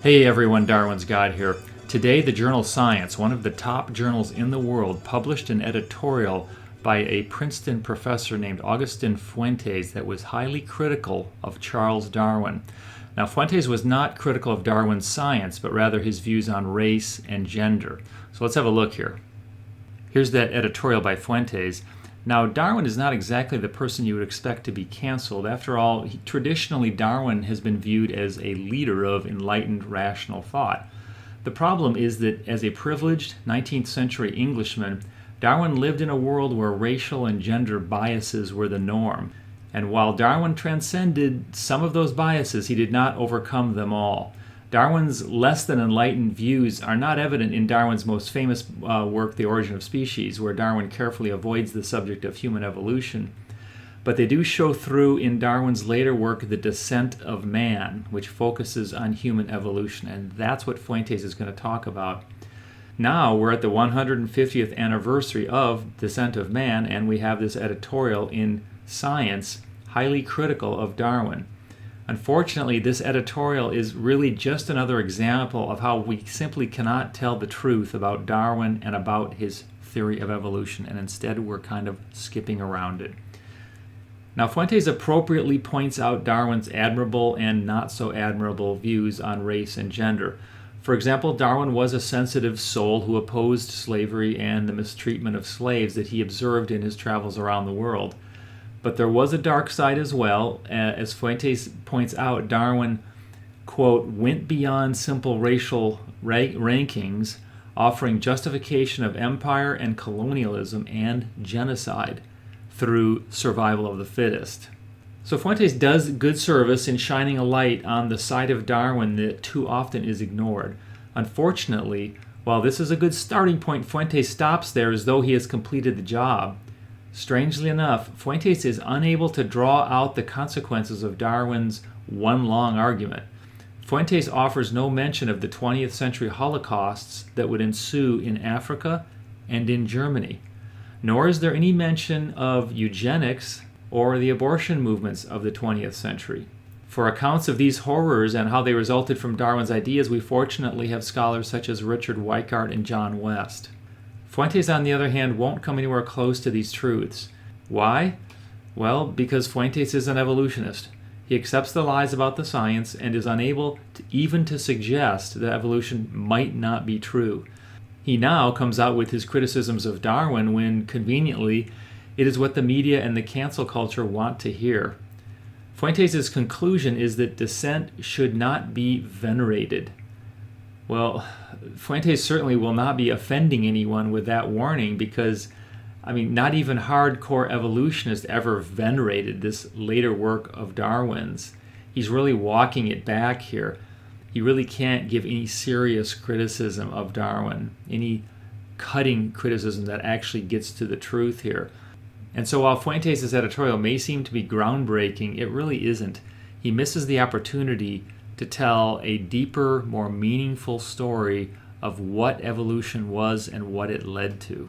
Hey everyone, Darwin's Guide here. Today the journal Science, one of the top journals in the world, published an editorial by a Princeton professor named Augustin Fuentes that was highly critical of Charles Darwin. Now Fuentes was not critical of Darwin's science, but rather his views on race and gender. So let's have a look here. Here's that editorial by Fuentes. Now, Darwin is not exactly the person you would expect to be canceled. After all, traditionally Darwin has been viewed as a leader of enlightened, rational thought. The problem is that as a privileged 19th century Englishman, Darwin lived in a world where racial and gender biases were the norm. And while Darwin transcended some of those biases, he did not overcome them all. Darwin's less than enlightened views are not evident in Darwin's most famous work, The Origin of Species, where Darwin carefully avoids the subject of human evolution. But they do show through in Darwin's later work, The Descent of Man, which focuses on human evolution, and that's what Fuentes is going to talk about. Now we're at the 150th anniversary of Descent of Man, and we have this editorial in Science highly critical of Darwin. Unfortunately, this editorial is really just another example of how we simply cannot tell the truth about Darwin and about his theory of evolution, and instead we're kind of skipping around it. Now, Fuentes appropriately points out Darwin's admirable and not so admirable views on race and gender. For example, Darwin was a sensitive soul who opposed slavery and the mistreatment of slaves that he observed in his travels around the world. But there was a dark side as well. As Fuentes points out, Darwin, quote, went beyond simple racial rankings, offering justification of empire and colonialism and genocide through survival of the fittest. So Fuentes does good service in shining a light on the side of Darwin that too often is ignored. Unfortunately, while this is a good starting point, Fuentes stops there as though he has completed the job. Strangely enough, Fuentes is unable to draw out the consequences of Darwin's one long argument. Fuentes offers no mention of the 20th century holocausts that would ensue in Africa and in Germany. Nor is there any mention of eugenics or the abortion movements of the 20th century. For accounts of these horrors and how they resulted from Darwin's ideas, we fortunately have scholars such as Richard Weikart and John West. Fuentes, on the other hand, won't come anywhere close to these truths. Why? Well, because Fuentes is an evolutionist. He accepts the lies about the science and is unable even to suggest that evolution might not be true. He now comes out with his criticisms of Darwin when, conveniently, it is what the media and the cancel culture want to hear. Fuentes' conclusion is that dissent should not be venerated. Well, Fuentes certainly will not be offending anyone with that warning because, not even hardcore evolutionists ever venerated this later work of Darwin's. He's really walking it back here. He really can't give any serious criticism of Darwin, any cutting criticism that actually gets to the truth here. And so while Fuentes' editorial may seem to be groundbreaking, it really isn't. He misses the opportunity to tell a deeper, more meaningful story of what evolution was and what it led to.